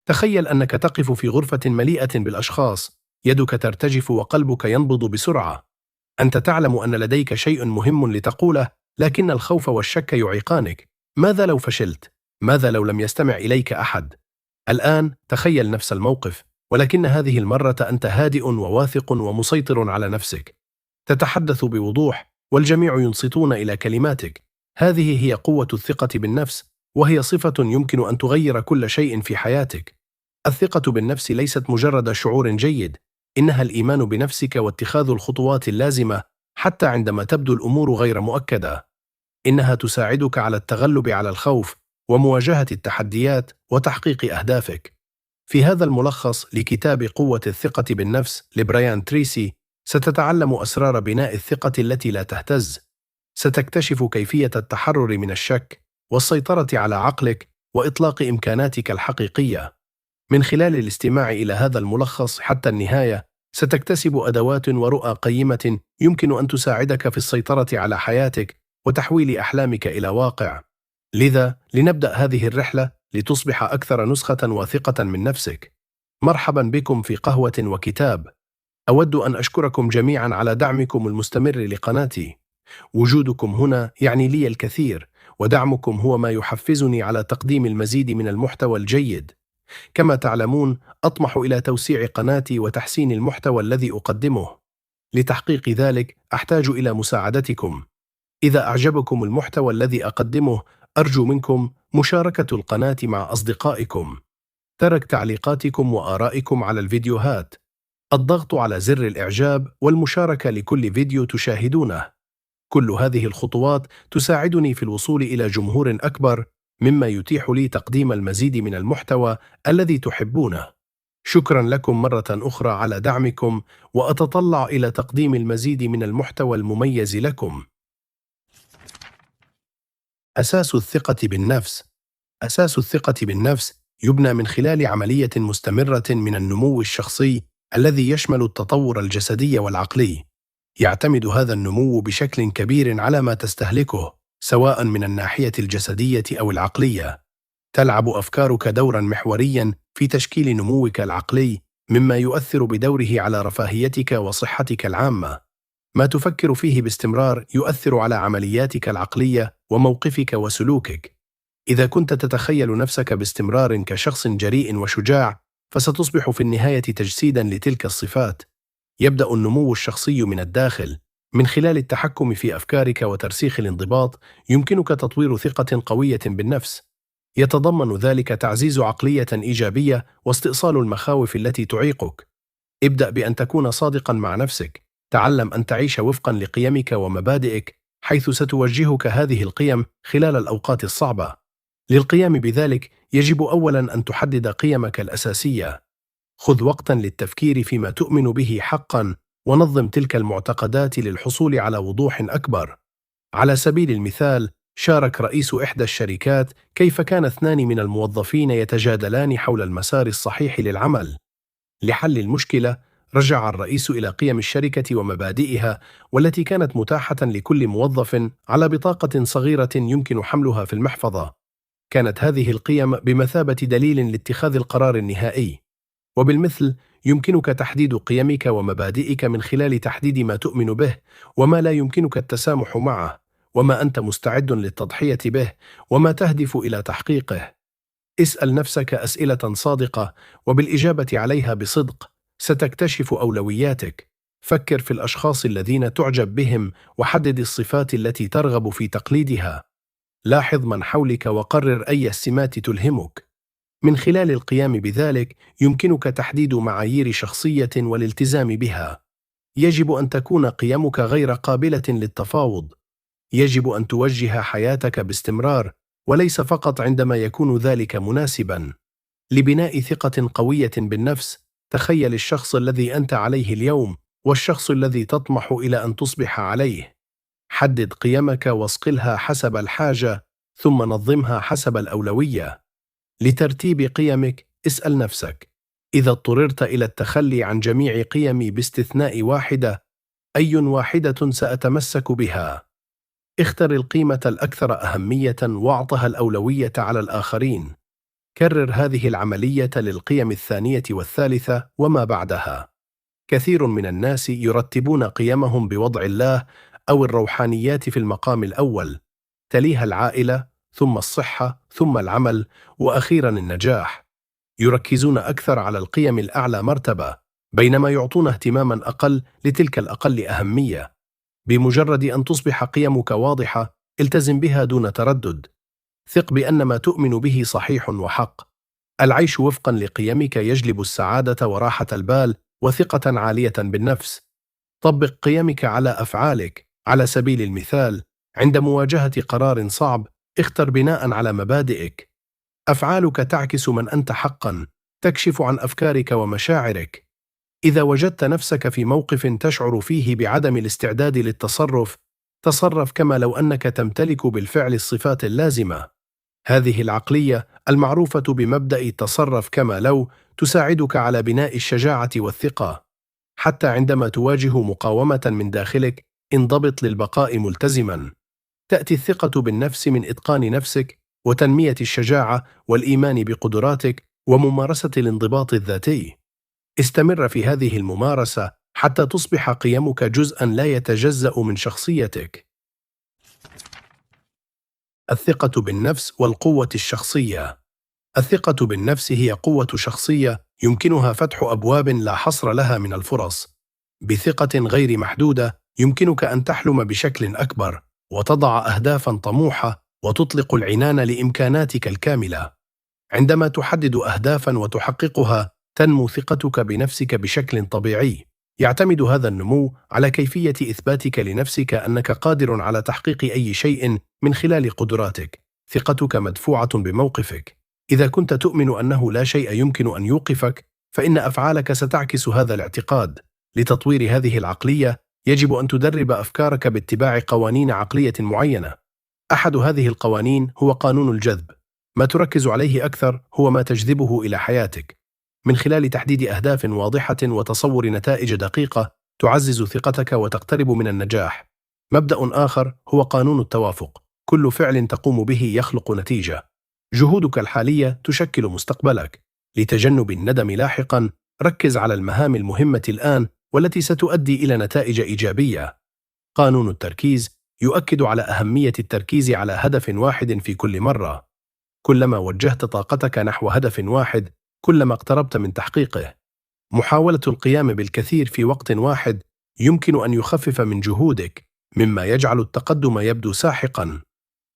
تخيل أنك تقف في غرفة مليئة بالأشخاص، يدك ترتجف وقلبك ينبض بسرعة. أنت تعلم أن لديك شيء مهم لتقوله، لكن الخوف والشك يعيقانك. ماذا لو فشلت؟ ماذا لو لم يستمع إليك أحد؟ الآن تخيل نفس الموقف، ولكن هذه المرة أنت هادئ وواثق ومسيطر على نفسك. تتحدث بوضوح والجميع ينصتون إلى كلماتك. هذه هي قوة الثقة بالنفس، وهي صفة يمكن أن تغير كل شيء في حياتك. الثقة بالنفس ليست مجرد شعور جيد، إنها الإيمان بنفسك واتخاذ الخطوات اللازمة حتى عندما تبدو الأمور غير مؤكدة. إنها تساعدك على التغلب على الخوف ومواجهة التحديات وتحقيق أهدافك. في هذا الملخص لكتاب قوة الثقة بالنفس لبرايان تريسي، ستتعلم أسرار بناء الثقة التي لا تهتز. ستكتشف كيفية التحرر من الشك والسيطرة على عقلك وإطلاق إمكاناتك الحقيقية. من خلال الاستماع إلى هذا الملخص حتى النهاية، ستكتسب أدوات ورؤى قيمة يمكن أن تساعدك في السيطرة على حياتك وتحويل أحلامك إلى واقع. لذا، لنبدأ هذه الرحلة لتصبح أكثر نسخة واثقة من نفسك. مرحبا بكم في قهوة وكتاب. أود أن أشكركم جميعا على دعمكم المستمر لقناتي. وجودكم هنا يعني لي الكثير، ودعمكم هو ما يحفزني على تقديم المزيد من المحتوى الجيد. كما تعلمون، أطمح إلى توسيع قناتي وتحسين المحتوى الذي أقدمه. لتحقيق ذلك أحتاج إلى مساعدتكم. إذا أعجبكم المحتوى الذي أقدمه، أرجو منكم مشاركة القناة مع أصدقائكم، ترك تعليقاتكم وآرائكم على الفيديوهات، الضغط على زر الإعجاب والمشاركة لكل فيديو تشاهدونه. كل هذه الخطوات تساعدني في الوصول إلى جمهور أكبر، مما يتيح لي تقديم المزيد من المحتوى الذي تحبونه. شكرا لكم مرة أخرى على دعمكم، وأتطلع إلى تقديم المزيد من المحتوى المميز لكم. أساس الثقة بالنفس. أساس الثقة بالنفس يبنى من خلال عملية مستمرة من النمو الشخصي الذي يشمل التطور الجسدي والعقلي. يعتمد هذا النمو بشكل كبير على ما تستهلكه، سواء من الناحية الجسدية أو العقلية. تلعب أفكارك دورا محوريا في تشكيل نموك العقلي، مما يؤثر بدوره على رفاهيتك وصحتك العامة. ما تفكر فيه باستمرار يؤثر على عملياتك العقلية وموقفك وسلوكك. إذا كنت تتخيل نفسك باستمرار كشخص جريء وشجاع، فستصبح في النهاية تجسيدا لتلك الصفات. يبدأ النمو الشخصي من الداخل. من خلال التحكم في أفكارك وترسيخ الانضباط، يمكنك تطوير ثقة قوية بالنفس. يتضمن ذلك تعزيز عقلية إيجابية واستئصال المخاوف التي تعيقك. ابدأ بأن تكون صادقا مع نفسك. تعلم أن تعيش وفقا لقيمك ومبادئك، حيث ستوجهك هذه القيم خلال الأوقات الصعبة. للقيام بذلك، يجب أولا أن تحدد قيمك الأساسية. خذ وقتا للتفكير فيما تؤمن به حقا، ونظم تلك المعتقدات للحصول على وضوح أكبر. على سبيل المثال، شارك رئيس إحدى الشركات كيف كان اثنان من الموظفين يتجادلان حول المسار الصحيح للعمل. لحل المشكلة، رجع الرئيس إلى قيم الشركة ومبادئها، والتي كانت متاحة لكل موظف على بطاقة صغيرة يمكن حملها في المحفظة. كانت هذه القيم بمثابة دليل لاتخاذ القرار النهائي. وبالمثل، يمكنك تحديد قيمك ومبادئك من خلال تحديد ما تؤمن به، وما لا يمكنك التسامح معه، وما أنت مستعد للتضحية به، وما تهدف إلى تحقيقه. اسأل نفسك أسئلة صادقة، وبالإجابة عليها بصدق ستكتشف أولوياتك. فكر في الأشخاص الذين تعجب بهم، وحدد الصفات التي ترغب في تقليدها. لاحظ من حولك وقرر أي السمات تلهمك. من خلال القيام بذلك، يمكنك تحديد معايير شخصية والالتزام بها. يجب أن تكون قيمك غير قابلة للتفاوض. يجب أن توجه حياتك باستمرار، وليس فقط عندما يكون ذلك مناسبا. لبناء ثقة قوية بالنفس، تخيل الشخص الذي أنت عليه اليوم والشخص الذي تطمح إلى أن تصبح عليه. حدد قيمك واصقلها حسب الحاجة، ثم نظمها حسب الأولوية. لترتيب قيمك، اسأل نفسك: إذا اضطررت إلى التخلي عن جميع قيمي باستثناء واحدة، أي واحدة سأتمسك بها؟ اختر القيمة الأكثر أهمية واعطها الأولوية على الآخرين. كرر هذه العملية للقيم الثانية والثالثة وما بعدها. كثير من الناس يرتبون قيمهم بوضع الله أو الروحانيات في المقام الأول، تليها العائلة، ثم الصحة، ثم العمل، وأخيرا النجاح. يركزون أكثر على القيم الأعلى مرتبة، بينما يعطون اهتماما أقل لتلك الأقل أهمية. بمجرد أن تصبح قيمك واضحة، التزم بها دون تردد. ثق بأن ما تؤمن به صحيح وحق. العيش وفقا لقيمك يجلب السعادة وراحة البال وثقة عالية بالنفس. طبق قيمك على أفعالك. على سبيل المثال، عند مواجهة قرار صعب، اختر بناء على مبادئك. أفعالك تعكس من أنت حقا، تكشف عن أفكارك ومشاعرك. إذا وجدت نفسك في موقف تشعر فيه بعدم الاستعداد للتصرف، تصرف كما لو أنك تمتلك بالفعل الصفات اللازمة. هذه العقلية المعروفة بمبدأ تصرف كما لو تساعدك على بناء الشجاعة والثقة. حتى عندما تواجه مقاومة من داخلك، انضبط للبقاء ملتزما. تأتي الثقة بالنفس من إتقان نفسك وتنمية الشجاعة والإيمان بقدراتك وممارسة الانضباط الذاتي. استمر في هذه الممارسة حتى تصبح قيمك جزءا لا يتجزأ من شخصيتك. الثقة بالنفس والقوة الشخصية. الثقة بالنفس هي قوة شخصية يمكنها فتح أبواب لا حصر لها من الفرص. بثقة غير محدودة يمكنك أن تحلم بشكل أكبر، وتضع أهدافا طموحة، وتطلق العنان لإمكاناتك الكاملة. عندما تحدد أهدافا وتحققها، تنمو ثقتك بنفسك بشكل طبيعي. يعتمد هذا النمو على كيفية إثباتك لنفسك أنك قادر على تحقيق أي شيء من خلال قدراتك. ثقتك مدفوعة بموقفك. إذا كنت تؤمن أنه لا شيء يمكن أن يوقفك، فإن أفعالك ستعكس هذا الاعتقاد. لتطوير هذه العقلية، يجب أن تدرب أفكارك باتباع قوانين عقلية معينة. أحد هذه القوانين هو قانون الجذب. ما تركز عليه أكثر هو ما تجذبه إلى حياتك. من خلال تحديد أهداف واضحة وتصور نتائج دقيقة، تعزز ثقتك وتقترب من النجاح. مبدأ آخر هو قانون التوافق. كل فعل تقوم به يخلق نتيجة. جهودك الحالية تشكل مستقبلك. لتجنب الندم لاحقا، ركز على المهام المهمة الآن والتي ستؤدي إلى نتائج إيجابية. قانون التركيز يؤكد على أهمية التركيز على هدف واحد في كل مرة. كلما وجهت طاقتك نحو هدف واحد، كلما اقتربت من تحقيقه. محاولة القيام بالكثير في وقت واحد يمكن أن يخفف من جهودك، مما يجعل التقدم يبدو ساحقا.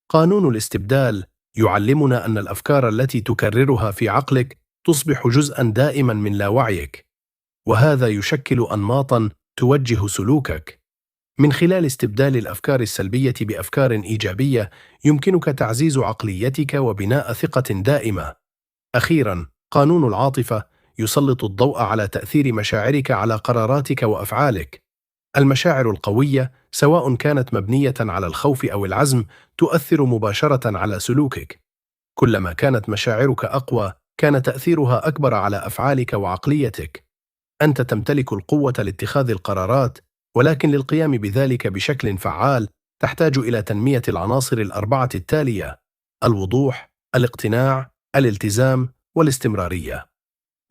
قانون الاستبدال يعلمنا أن الأفكار التي تكررها في عقلك تصبح جزءا دائما من لاوعيك، وهذا يشكل أنماطا توجه سلوكك. من خلال استبدال الأفكار السلبية بأفكار إيجابية، يمكنك تعزيز عقليتك وبناء ثقة دائمة. أخيرا، قانون العاطفة يسلط الضوء على تأثير مشاعرك على قراراتك وأفعالك. المشاعر القوية، سواء كانت مبنية على الخوف أو العزم، تؤثر مباشرة على سلوكك. كلما كانت مشاعرك أقوى، كان تأثيرها أكبر على أفعالك وعقليتك. أنت تمتلك القوة لاتخاذ القرارات، ولكن للقيام بذلك بشكل فعال تحتاج إلى تنمية العناصر الأربعة التالية: الوضوح، الاقتناع، الالتزام، والاستمرارية.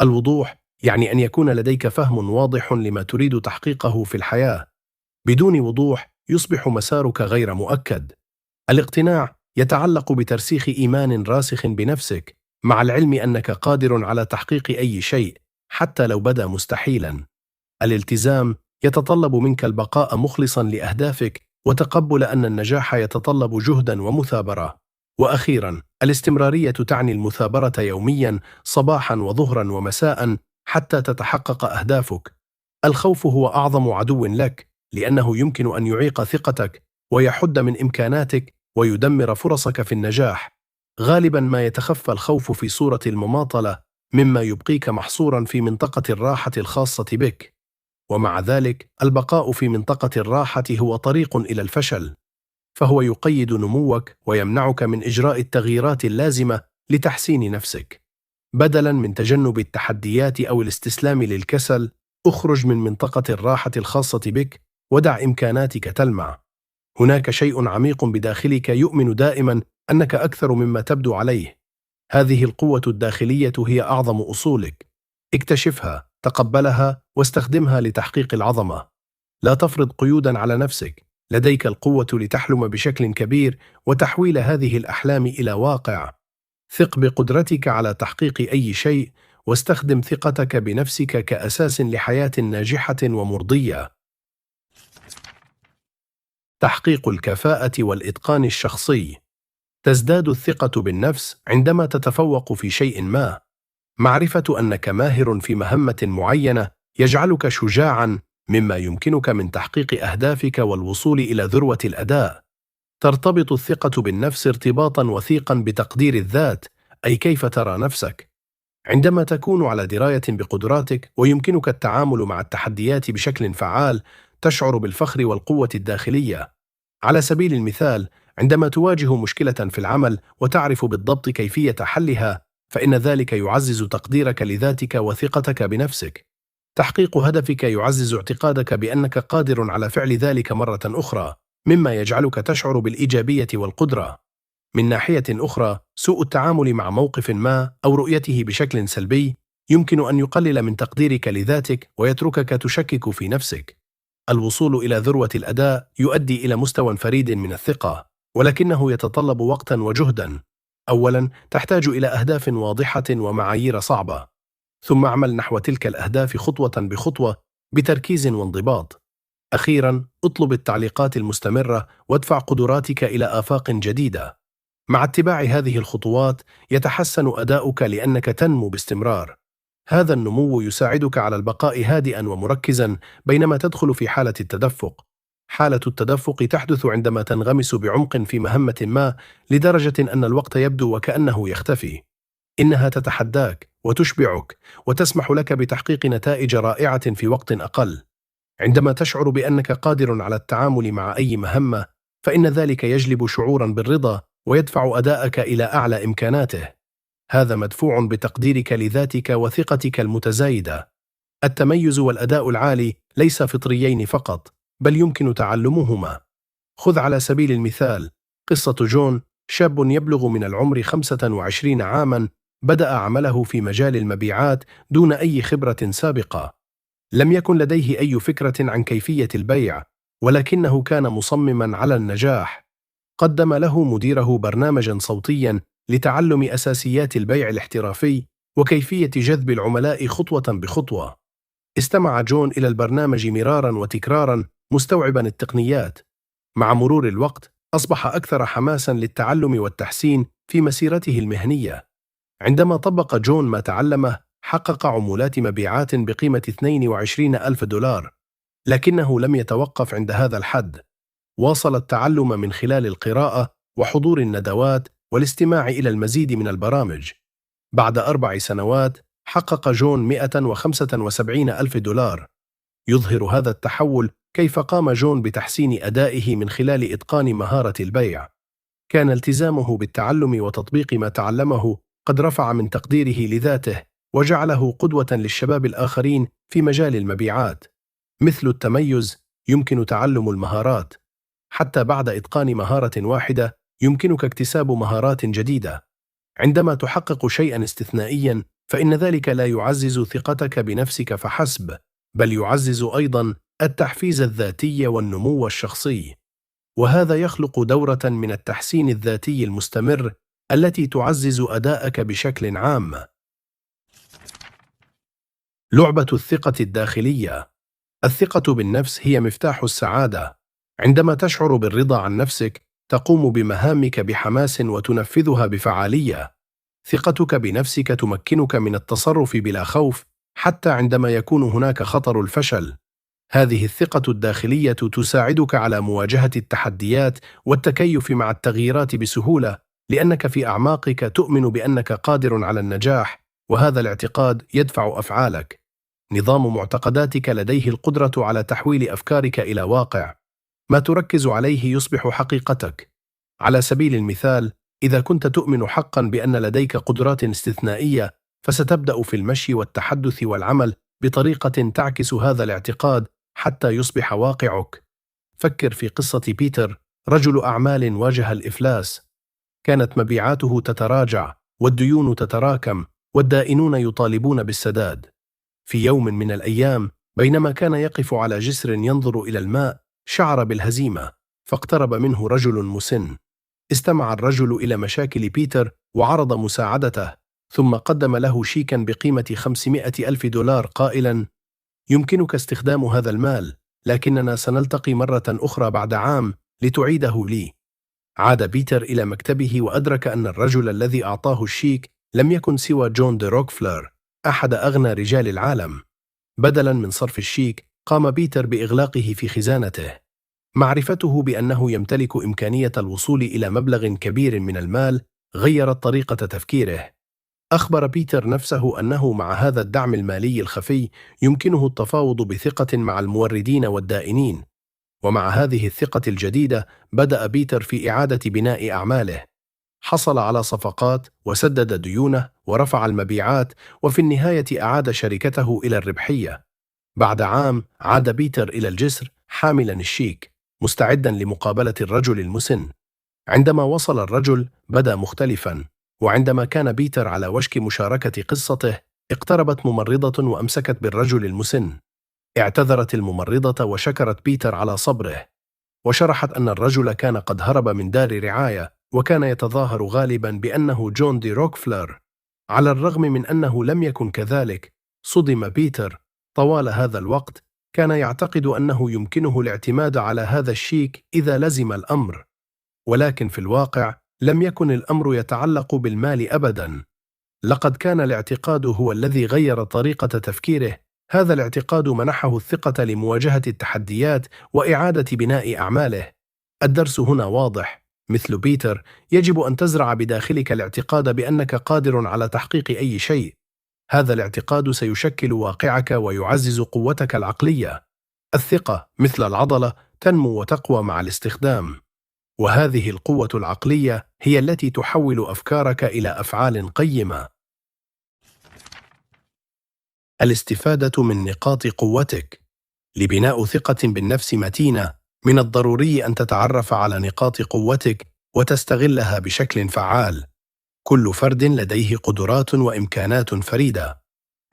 الوضوح يعني أن يكون لديك فهم واضح لما تريد تحقيقه في الحياة. بدون وضوح يصبح مسارك غير مؤكد. الاقتناع يتعلق بترسيخ إيمان راسخ بنفسك، مع العلم أنك قادر على تحقيق أي شيء حتى لو بدا مستحيلا. الالتزام يتطلب منك البقاء مخلصا لأهدافك، وتقبل أن النجاح يتطلب جهدا ومثابرة. وأخيرا، الاستمرارية تعني المثابرة يوميا، صباحا وظهرا ومساء، حتى تتحقق أهدافك. الخوف هو أعظم عدو لك، لأنه يمكن أن يعيق ثقتك ويحد من إمكاناتك ويدمر فرصك في النجاح. غالبا ما يتخفى الخوف في صورة المماطلة، مما يبقيك محصورا في منطقة الراحة الخاصة بك. ومع ذلك، البقاء في منطقة الراحة هو طريق إلى الفشل، فهو يقيد نموك ويمنعك من إجراء التغييرات اللازمة لتحسين نفسك. بدلاً من تجنب التحديات أو الاستسلام للكسل، اخرج من منطقة الراحة الخاصة بك ودع إمكاناتك تلمع. هناك شيء عميق بداخلك يؤمن دائماً أنك أكثر مما تبدو عليه. هذه القوة الداخلية هي أعظم أصولك. اكتشفها، تقبلها، واستخدمها لتحقيق العظمة. لا تفرض قيوداً على نفسك. لديك القوة لتحلم بشكل كبير وتحويل هذه الأحلام إلى واقع. ثق بقدرتك على تحقيق أي شيء، واستخدم ثقتك بنفسك كأساس لحياة ناجحة ومرضية. تحقيق الكفاءة والإتقان الشخصي. تزداد الثقة بالنفس عندما تتفوق في شيء ما. معرفة أنك ماهر في مهمة معينة يجعلك شجاعاً، مما يمكنك من تحقيق أهدافك والوصول إلى ذروة الأداء. ترتبط الثقة بالنفس ارتباطاً وثيقاً بتقدير الذات، أي كيف ترى نفسك. عندما تكون على دراية بقدراتك ويمكنك التعامل مع التحديات بشكل فعال، تشعر بالفخر والقوة الداخلية. على سبيل المثال، عندما تواجه مشكلة في العمل وتعرف بالضبط كيفية حلها، فإن ذلك يعزز تقديرك لذاتك وثقتك بنفسك. تحقيق هدفك يعزز اعتقادك بأنك قادر على فعل ذلك مرة أخرى، مما يجعلك تشعر بالإيجابية والقدرة. من ناحية أخرى، سوء التعامل مع موقف ما أو رؤيته بشكل سلبي يمكن أن يقلل من تقديرك لذاتك ويتركك تشكك في نفسك. الوصول إلى ذروة الأداء يؤدي إلى مستوى فريد من الثقة، ولكنه يتطلب وقتاً وجهداً. أولاً، تحتاج إلى أهداف واضحة ومعايير صعبة، ثم اعمل نحو تلك الأهداف خطوة بخطوة بتركيز وانضباط. أخيراً، اطلب التعليقات المستمرة وادفع قدراتك إلى آفاق جديدة. مع اتباع هذه الخطوات يتحسن أداؤك لأنك تنمو باستمرار. هذا النمو يساعدك على البقاء هادئاً ومركزاً بينما تدخل في حالة التدفق. حالة التدفق تحدث عندما تنغمس بعمق في مهمة ما لدرجة أن الوقت يبدو وكأنه يختفي. إنها تتحداك وتشبعك وتسمح لك بتحقيق نتائج رائعة في وقت أقل. عندما تشعر بأنك قادر على التعامل مع أي مهمة، فإن ذلك يجلب شعوراً بالرضا ويدفع أداءك إلى أعلى إمكاناته. هذا مدفوع بتقديرك لذاتك وثقتك المتزايدة. التميز والأداء العالي ليس فطريين فقط، بل يمكن تعلمهما. خذ على سبيل المثال قصة جون، شاب يبلغ من العمر 25 عاماً، بدأ عمله في مجال المبيعات دون أي خبرة سابقة. لم يكن لديه أي فكرة عن كيفية البيع، ولكنه كان مصمماً على النجاح. قدم له مديره برنامجاً صوتياً لتعلم أساسيات البيع الاحترافي وكيفية جذب العملاء خطوة بخطوة. استمع جون إلى البرنامج مراراً وتكراراً، مستوعباً التقنيات. مع مرور الوقت، أصبح أكثر حماساً للتعلم والتحسين في مسيرته المهنية. عندما طبق جون ما تعلمه، حقق عمولات مبيعات بقيمة 22 ألف دولار. لكنه لم يتوقف عند هذا الحد. واصل التعلم من خلال القراءة وحضور الندوات والاستماع إلى المزيد من البرامج. بعد 4 سنوات، حقق جون 175 ألف دولار. يظهر هذا التحول كيف قام جون بتحسين أدائه من خلال إتقان مهارة البيع. كان التزامه بالتعلم وتطبيق ما تعلمه قد رفع من تقديره لذاته وجعله قدوة للشباب الآخرين في مجال المبيعات. مثل التميز، يمكن تعلم المهارات. حتى بعد إتقان مهارة واحدة، يمكنك اكتساب مهارات جديدة. عندما تحقق شيئاً استثنائياً، فإن ذلك لا يعزز ثقتك بنفسك فحسب، بل يعزز أيضاً التحفيز الذاتي والنمو الشخصي. وهذا يخلق دورة من التحسين الذاتي المستمر التي تعزز أداءك بشكل عام. لعبة الثقة الداخلية. الثقة بالنفس هي مفتاح السعادة. عندما تشعر بالرضا عن نفسك، تقوم بمهامك بحماس وتنفذها بفعالية. ثقتك بنفسك تمكنك من التصرف بلا خوف، حتى عندما يكون هناك خطر الفشل. هذه الثقة الداخلية تساعدك على مواجهة التحديات والتكيف مع التغييرات بسهولة، لأنك في أعماقك تؤمن بأنك قادر على النجاح، وهذا الاعتقاد يدفع أفعالك. نظام معتقداتك لديه القدرة على تحويل أفكارك إلى واقع. ما تركز عليه يصبح حقيقتك. على سبيل المثال، إذا كنت تؤمن حقاً بأن لديك قدرات استثنائية، فستبدأ في المشي والتحدث والعمل بطريقة تعكس هذا الاعتقاد حتى يصبح واقعك. فكر في قصة بيتر، رجل أعمال واجه الإفلاس. كانت مبيعاته تتراجع، والديون تتراكم والدائنون يطالبون بالسداد. في يوم من الأيام، بينما كان يقف على جسر ينظر إلى الماء، شعر بالهزيمة، فاقترب منه رجل مسن. استمع الرجل إلى مشاكل بيتر وعرض مساعدته، ثم قدم له شيكا بقيمة 500,000 دولار قائلا: يمكنك استخدام هذا المال، لكننا سنلتقي مرة أخرى بعد عام لتعيده لي. عاد بيتر إلى مكتبه وأدرك أن الرجل الذي أعطاه الشيك لم يكن سوى جون دي روكفلر، أحد أغنى رجال العالم. بدلاً من صرف الشيك، قام بيتر بإغلاقه في خزانته. معرفته بأنه يمتلك إمكانية الوصول إلى مبلغ كبير من المال غيرت طريقة تفكيره. أخبر بيتر نفسه أنه مع هذا الدعم المالي الخفي يمكنه التفاوض بثقة مع الموردين والدائنين. ومع هذه الثقة الجديدة بدأ بيتر في إعادة بناء أعماله. حصل على صفقات وسدد ديونه ورفع المبيعات، وفي النهاية أعاد شركته إلى الربحية. بعد عام عاد بيتر إلى الجسر حاملا الشيك، مستعدا لمقابلة الرجل المسن. عندما وصل الرجل بدا مختلفا، وعندما كان بيتر على وشك مشاركة قصته، اقتربت ممرضة وأمسكت بالرجل المسن. اعتذرت الممرضة وشكرت بيتر على صبره، وشرحت أن الرجل كان قد هرب من دار رعاية، وكان يتظاهر غالبا بأنه جون دي روكفلر. على الرغم من أنه لم يكن كذلك، صدم بيتر. طوال هذا الوقت كان يعتقد أنه يمكنه الاعتماد على هذا الشيك إذا لزم الأمر، ولكن في الواقع لم يكن الأمر يتعلق بالمال أبدا. لقد كان الاعتقاد هو الذي غير طريقة تفكيره. هذا الاعتقاد منحه الثقة لمواجهة التحديات وإعادة بناء أعماله. الدرس هنا واضح: مثل بيتر، يجب أن تزرع بداخلك الاعتقاد بأنك قادر على تحقيق أي شيء. هذا الاعتقاد سيشكل واقعك ويعزز قوتك العقلية. الثقة مثل العضلة تنمو وتقوى مع الاستخدام، وهذه القوة العقلية هي التي تحول أفكارك إلى أفعال قيمة. الاستفادة من نقاط قوتك. لبناء ثقة بالنفس متينة، من الضروري أن تتعرف على نقاط قوتك وتستغلها بشكل فعال. كل فرد لديه قدرات وإمكانات فريدة.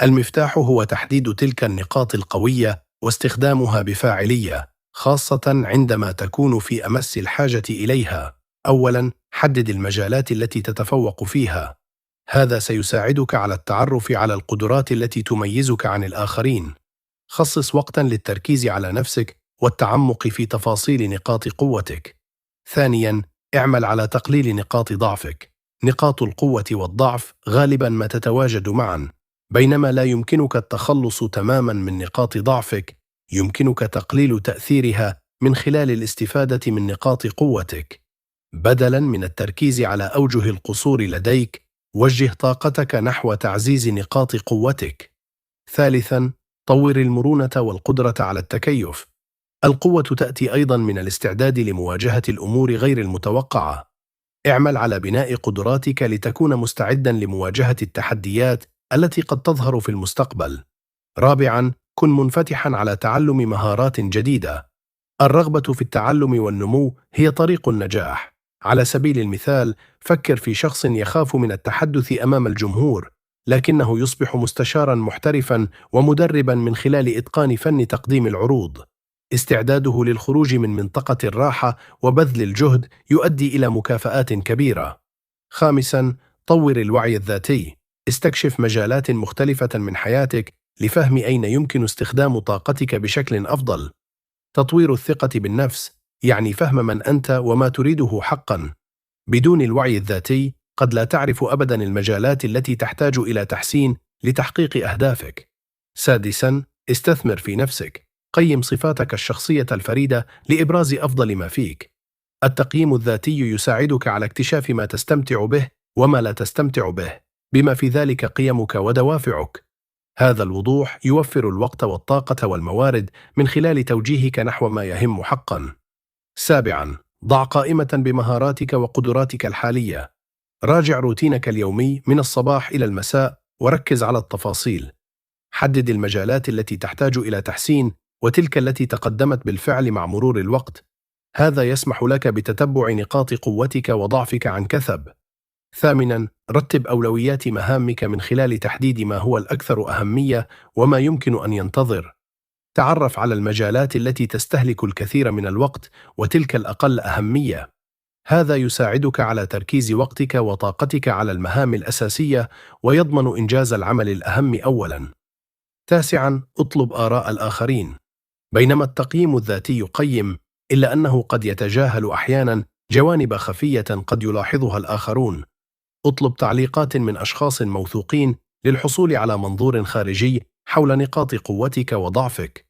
المفتاح هو تحديد تلك النقاط القوية واستخدامها بفاعلية، خاصة عندما تكون في أمس الحاجة إليها. أولاً، حدد المجالات التي تتفوق فيها. هذا سيساعدك على التعرف على القدرات التي تميزك عن الآخرين. خصص وقتاً للتركيز على نفسك والتعمق في تفاصيل نقاط قوتك. ثانياً، اعمل على تقليل نقاط ضعفك. نقاط القوة والضعف غالباً ما تتواجد معاً. بينما لا يمكنك التخلص تماماً من نقاط ضعفك، يمكنك تقليل تأثيرها من خلال الاستفادة من نقاط قوتك. بدلاً من التركيز على أوجه القصور لديك، وجه طاقتك نحو تعزيز نقاط قوتك. ثالثاً، طور المرونة والقدرة على التكيف. القوة تأتي أيضاً من الاستعداد لمواجهة الأمور غير المتوقعة. اعمل على بناء قدراتك لتكون مستعداً لمواجهة التحديات التي قد تظهر في المستقبل. رابعاً، كن منفتحاً على تعلم مهارات جديدة. الرغبة في التعلم والنمو هي طريق النجاح. على سبيل المثال، فكر في شخص يخاف من التحدث أمام الجمهور، لكنه يصبح مستشاراً محترفاً ومدرباً من خلال إتقان فن تقديم العروض. استعداده للخروج من منطقة الراحة وبذل الجهد يؤدي إلى مكافآت كبيرة. خامساً، طور الوعي الذاتي. استكشف مجالات مختلفة من حياتك لفهم أين يمكن استخدام طاقتك بشكل أفضل. تطوير الثقة بالنفس يعني فهم من أنت وما تريده حقاً. بدون الوعي الذاتي قد لا تعرف أبداً المجالات التي تحتاج إلى تحسين لتحقيق أهدافك. سادساً، استثمر في نفسك. قيم صفاتك الشخصية الفريدة لإبراز أفضل ما فيك. التقييم الذاتي يساعدك على اكتشاف ما تستمتع به وما لا تستمتع به، بما في ذلك قيمك ودوافعك. هذا الوضوح يوفر الوقت والطاقة والموارد من خلال توجيهك نحو ما يهم حقاً. سابعاً، ضع قائمة بمهاراتك وقدراتك الحالية. راجع روتينك اليومي من الصباح إلى المساء وركز على التفاصيل. حدد المجالات التي تحتاج إلى تحسين وتلك التي تقدمت بالفعل مع مرور الوقت. هذا يسمح لك بتتبع نقاط قوتك وضعفك عن كثب. ثامناً، رتب أولويات مهامك من خلال تحديد ما هو الأكثر أهمية وما يمكن أن ينتظر. تعرف على المجالات التي تستهلك الكثير من الوقت وتلك الأقل أهمية. هذا يساعدك على تركيز وقتك وطاقتك على المهام الأساسية ويضمن إنجاز العمل الأهم أولاً. تاسعاً، اطلب آراء الآخرين. بينما التقييم الذاتي يقيم، إلا أنه قد يتجاهل أحياناً جوانب خفية قد يلاحظها الآخرون. اطلب تعليقات من أشخاص موثوقين للحصول على منظور خارجي حول نقاط قوتك وضعفك.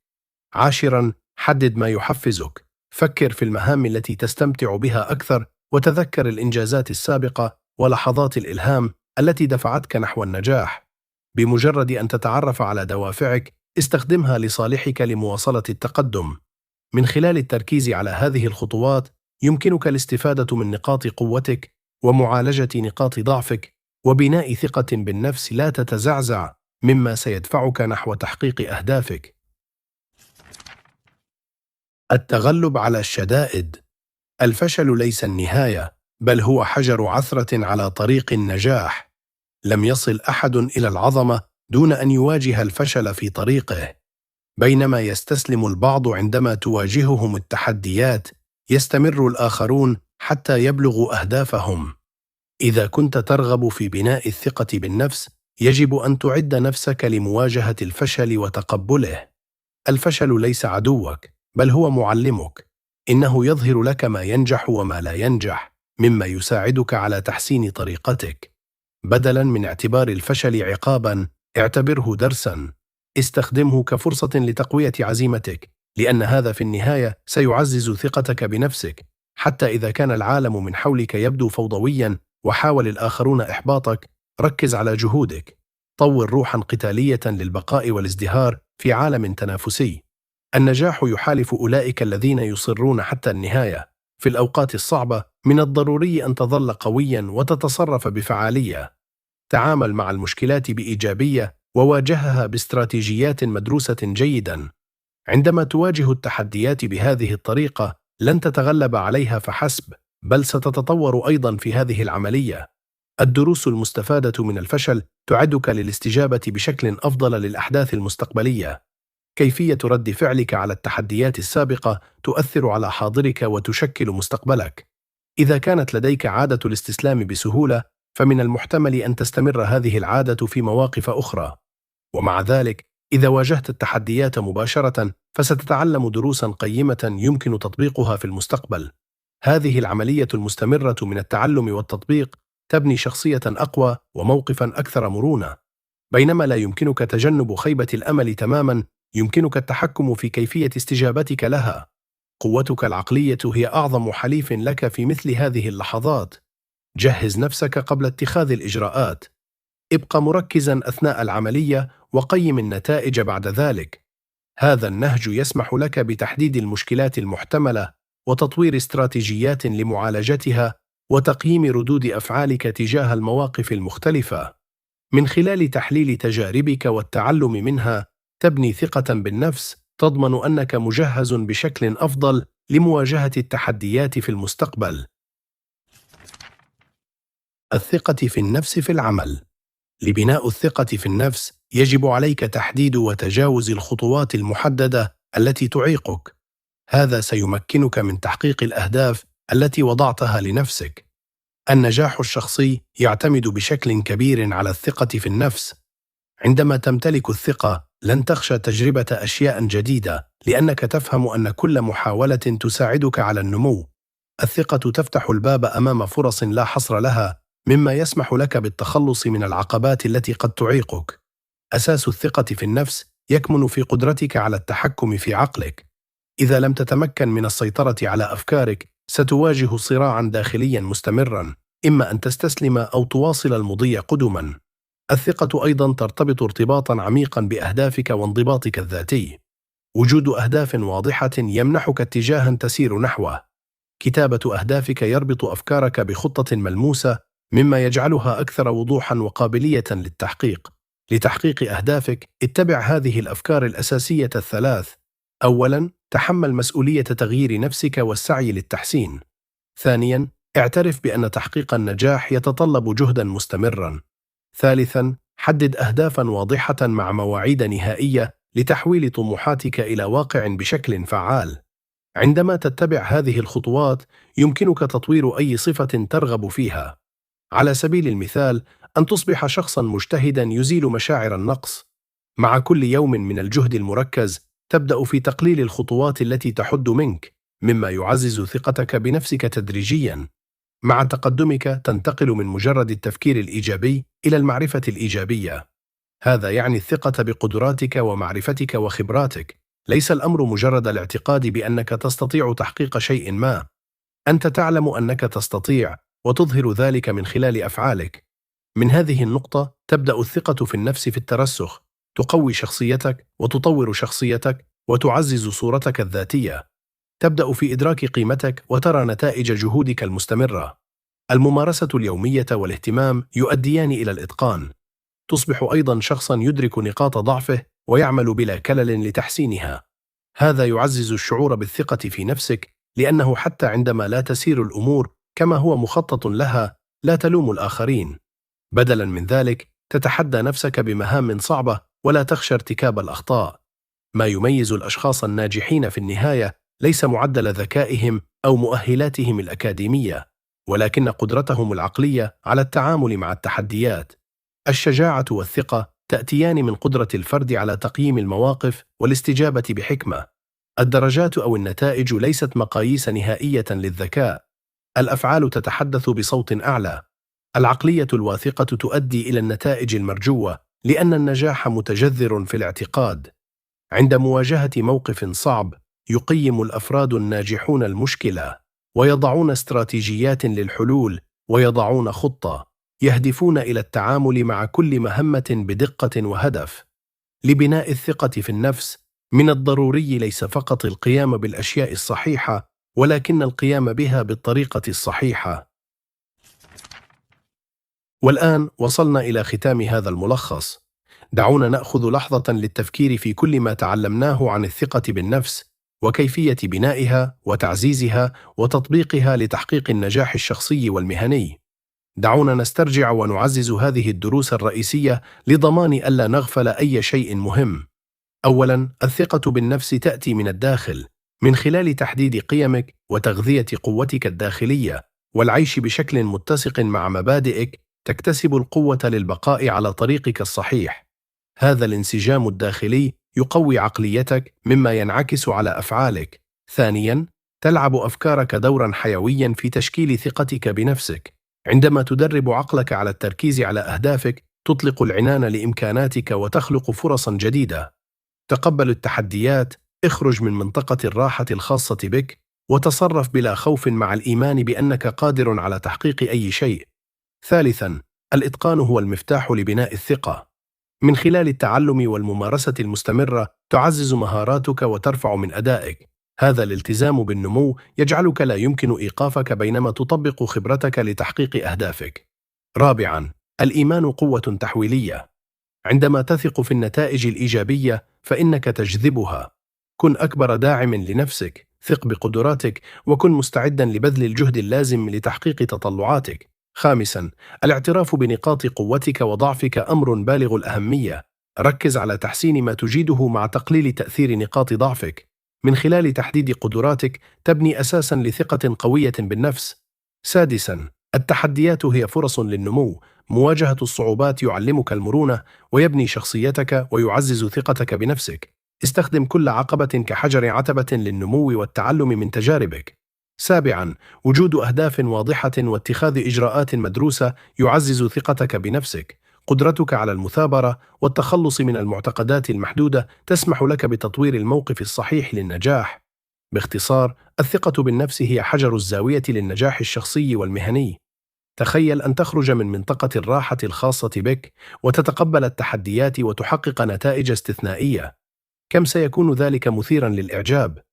عاشراً، حدد ما يحفزك. فكر في المهام التي تستمتع بها أكثر وتذكر الإنجازات السابقة ولحظات الإلهام التي دفعتك نحو النجاح. بمجرد أن تتعرف على دوافعك، استخدمها لصالحك لمواصلة التقدم. من خلال التركيز على هذه الخطوات، يمكنك الاستفادة من نقاط قوتك ومعالجة نقاط ضعفك وبناء ثقة بالنفس لا تتزعزع، مما سيدفعك نحو تحقيق أهدافك. التغلب على الشدائد. الفشل ليس النهاية، بل هو حجر عثرة على طريق النجاح. لم يصل أحد إلى العظمة دون أن يواجه الفشل في طريقه. بينما يستسلم البعض عندما تواجههم التحديات، يستمر الآخرون حتى يبلغوا أهدافهم. إذا كنت ترغب في بناء الثقة بالنفس، يجب أن تعد نفسك لمواجهة الفشل وتقبله. الفشل ليس عدوك، بل هو معلمك. إنه يظهر لك ما ينجح وما لا ينجح، مما يساعدك على تحسين طريقتك. بدلاً من اعتبار الفشل عقاباً، اعتبره درساً. استخدمه كفرصة لتقوية عزيمتك، لأن هذا في النهاية سيعزز ثقتك بنفسك. حتى إذا كان العالم من حولك يبدو فوضوياً وحاول الآخرون إحباطك، ركز على جهودك. طور روحاً قتالية للبقاء والازدهار في عالم تنافسي. النجاح يحالف أولئك الذين يصرون حتى النهاية. في الأوقات الصعبة، من الضروري أن تظل قوياً وتتصرف بفعالية. تعامل مع المشكلات بإيجابية وواجهها باستراتيجيات مدروسة جيداً. عندما تواجه التحديات بهذه الطريقة، لن تتغلب عليها فحسب، بل ستتطور أيضاً في هذه العملية. الدروس المستفادة من الفشل تعدك للاستجابة بشكل أفضل للأحداث المستقبلية. كيفية رد فعلك على التحديات السابقة تؤثر على حاضرك وتشكل مستقبلك. إذا كانت لديك عادة الاستسلام بسهولة، فمن المحتمل أن تستمر هذه العادة في مواقف أخرى. ومع ذلك، إذا واجهت التحديات مباشرة، فستتعلم دروساً قيمة يمكن تطبيقها في المستقبل. هذه العملية المستمرة من التعلم والتطبيق تبني شخصية أقوى وموقفاً أكثر مرونة. بينما لا يمكنك تجنب خيبة الأمل تماماً، يمكنك التحكم في كيفية استجابتك لها. قوتك العقلية هي أعظم حليف لك في مثل هذه اللحظات. جهز نفسك قبل اتخاذ الإجراءات. ابق مركزاً أثناء العملية وقيم النتائج بعد ذلك. هذا النهج يسمح لك بتحديد المشكلات المحتملة وتطوير استراتيجيات لمعالجتها وتقييم ردود أفعالك تجاه المواقف المختلفة. من خلال تحليل تجاربك والتعلم منها، تبني ثقة بالنفس تضمن أنك مجهز بشكل أفضل لمواجهة التحديات في المستقبل. الثقة في النفس في العمل. لبناء الثقة في النفس، يجب عليك تحديد وتجاوز الخطوات المحددة التي تعيقك. هذا سيمكنك من تحقيق الأهداف التي وضعتها لنفسك. النجاح الشخصي يعتمد بشكل كبير على الثقة في النفس. عندما تمتلك الثقة، لن تخشى تجربة أشياء جديدة، لأنك تفهم أن كل محاولة تساعدك على النمو. الثقة تفتح الباب أمام فرص لا حصر لها، مما يسمح لك بالتخلص من العقبات التي قد تعيقك. أساس الثقة في النفس يكمن في قدرتك على التحكم في عقلك. إذا لم تتمكن من السيطرة على أفكارك، ستواجه صراعاً داخلياً مستمراً، إما أن تستسلم أو تواصل المضي قدماً. الثقة أيضاً ترتبط ارتباطاً عميقاً بأهدافك وانضباطك الذاتي. وجود أهداف واضحة يمنحك اتجاهاً تسير نحوه. كتابة أهدافك يربط أفكارك بخطة ملموسة، مما يجعلها أكثر وضوحاً وقابلية للتحقيق. لتحقيق أهدافك، اتبع هذه الأفكار الأساسية الثلاث. أولاً، تحمل مسؤولية تغيير نفسك والسعي للتحسين. ثانياً، اعترف بأن تحقيق النجاح يتطلب جهدا مستمرا. ثالثا، حدد أهدافا واضحة مع مواعيد نهائية لتحويل طموحاتك إلى واقع بشكل فعال. عندما تتبع هذه الخطوات يمكنك تطوير أي صفة ترغب فيها. على سبيل المثال، أن تصبح شخصا مجتهدا يزيل مشاعر النقص. مع كل يوم من الجهد المركز تبدأ في تقليل الخطوات التي تحد منك، مما يعزز ثقتك بنفسك تدريجيا. مع تقدمك تنتقل من مجرد التفكير الإيجابي إلى المعرفة الإيجابية. هذا يعني الثقة بقدراتك ومعرفتك وخبراتك. ليس الأمر مجرد الاعتقاد بأنك تستطيع تحقيق شيء ما. أنت تعلم أنك تستطيع، وتظهر ذلك من خلال أفعالك. من هذه النقطة تبدأ الثقة في النفس في الترسخ، تقوي شخصيتك وتطور شخصيتك وتعزز صورتك الذاتية. تبدأ في إدراك قيمتك وترى نتائج جهودك المستمرة. الممارسة اليومية والاهتمام يؤديان إلى الإتقان. تصبح أيضا شخصا يدرك نقاط ضعفه ويعمل بلا كلل لتحسينها. هذا يعزز الشعور بالثقة في نفسك، لأنه حتى عندما لا تسير الأمور كما هو مخطط لها لا تلوم الآخرين. بدلا من ذلك تتحدى نفسك بمهام صعبة ولا تخشى ارتكاب الأخطاء. ما يميز الأشخاص الناجحين في النهاية ليس معدل ذكائهم أو مؤهلاتهم الأكاديمية، ولكن قدرتهم العقلية على التعامل مع التحديات. الشجاعة والثقة تأتيان من قدرة الفرد على تقييم المواقف والاستجابة بحكمة. الدرجات أو النتائج ليست مقاييس نهائية للذكاء. الأفعال تتحدث بصوت أعلى. العقلية الواثقة تؤدي إلى النتائج المرجوة، لأن النجاح متجذر في الاعتقاد. عند مواجهة موقف صعب يقيم الأفراد الناجحون المشكلة، ويضعون استراتيجيات للحلول، ويضعون خطة، يهدفون إلى التعامل مع كل مهمة بدقة وهدف. لبناء الثقة في النفس من الضروري ليس فقط القيام بالأشياء الصحيحة، ولكن القيام بها بالطريقة الصحيحة. والآن وصلنا إلى ختام هذا الملخص. دعونا نأخذ لحظة للتفكير في كل ما تعلمناه عن الثقة بالنفس، وكيفية بنائها وتعزيزها وتطبيقها لتحقيق النجاح الشخصي والمهني. دعونا نسترجع ونعزز هذه الدروس الرئيسية لضمان ألا نغفل أي شيء مهم. أولاً، الثقة بالنفس تأتي من الداخل، من خلال تحديد قيمك وتغذية قوتك الداخلية والعيش بشكل متسق مع مبادئك. تكتسب القوة للبقاء على طريقك الصحيح. هذا الانسجام الداخلي يقوي عقليتك، مما ينعكس على أفعالك. ثانياً، تلعب أفكارك دوراً حيوياً في تشكيل ثقتك بنفسك. عندما تدرب عقلك على التركيز على أهدافك تطلق العنان لإمكاناتك وتخلق فرصاً جديدة. تقبل التحديات، اخرج من منطقة الراحة الخاصة بك، وتصرف بلا خوف مع الإيمان بأنك قادر على تحقيق أي شيء. ثالثاً، الإتقان هو المفتاح لبناء الثقة. من خلال التعلم والممارسة المستمرة تعزز مهاراتك وترفع من أدائك. هذا الالتزام بالنمو يجعلك لا يمكن إيقافك بينما تطبق خبرتك لتحقيق أهدافك. رابعاً، الإيمان قوة تحويلية. عندما تثق في النتائج الإيجابية فإنك تجذبها. كن أكبر داعم لنفسك، ثق بقدراتك، وكن مستعداً لبذل الجهد اللازم لتحقيق تطلعاتك. خامساً، الاعتراف بنقاط قوتك وضعفك أمر بالغ الأهمية. ركز على تحسين ما تجيده مع تقليل تأثير نقاط ضعفك. من خلال تحديد قدراتك تبني أساساً لثقة قوية بالنفس. سادساً، التحديات هي فرص للنمو. مواجهة الصعوبات يعلمك المرونة ويبني شخصيتك ويعزز ثقتك بنفسك. استخدم كل عقبة كحجر عتبة للنمو والتعلم من تجاربك. سابعاً، وجود أهداف واضحة واتخاذ إجراءات مدروسة يعزز ثقتك بنفسك. قدرتك على المثابرة والتخلص من المعتقدات المحدودة تسمح لك بتطوير الموقف الصحيح للنجاح. باختصار، الثقة بالنفس هي حجر الزاوية للنجاح الشخصي والمهني. تخيل أن تخرج من منطقة الراحة الخاصة بك وتتقبل التحديات وتحقق نتائج استثنائية. كم سيكون ذلك مثيراً للإعجاب؟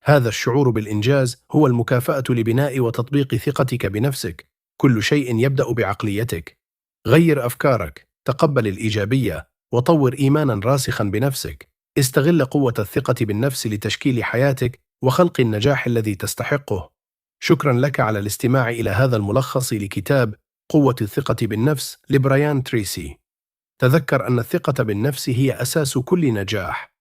هذا الشعور بالإنجاز هو المكافأة لبناء وتطبيق ثقتك بنفسك. كل شيء يبدأ بعقليتك. غير أفكارك، تقبل الإيجابية، وطور إيماناً راسخاً بنفسك. استغل قوة الثقة بالنفس لتشكيل حياتك وخلق النجاح الذي تستحقه. شكرا لك على الاستماع إلى هذا الملخص لكتاب قوة الثقة بالنفس لبرايان تريسي. تذكر أن الثقة بالنفس هي أساس كل نجاح.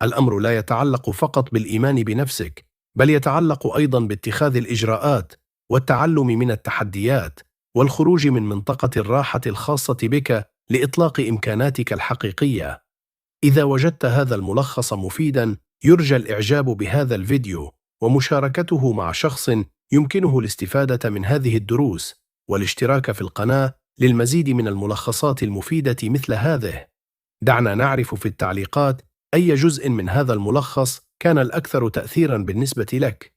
الأمر لا يتعلق فقط بالإيمان بنفسك، بل يتعلق أيضا باتخاذ الإجراءات والتعلم من التحديات والخروج من منطقة الراحة الخاصة بك لإطلاق إمكاناتك الحقيقية. إذا وجدت هذا الملخص مفيداً، يرجى الإعجاب بهذا الفيديو ومشاركته مع شخص يمكنه الاستفادة من هذه الدروس، والاشتراك في القناة للمزيد من الملخصات المفيدة مثل هذه. دعنا نعرف في التعليقات أي جزء من هذا الملخص كان الأكثر تأثيراً بالنسبة لك.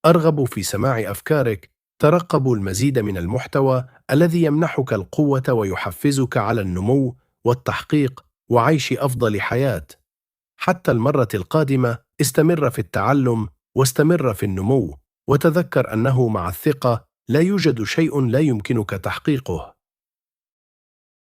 أرغب في سماع أفكارك. ترقبوا المزيد من المحتوى الذي يمنحك القوة ويحفزك على النمو والتحقيق وعيش أفضل حياة. حتى المرة القادمة، استمر في التعلم واستمر في النمو، وتذكر أنه مع الثقة لا يوجد شيء لا يمكنك تحقيقه.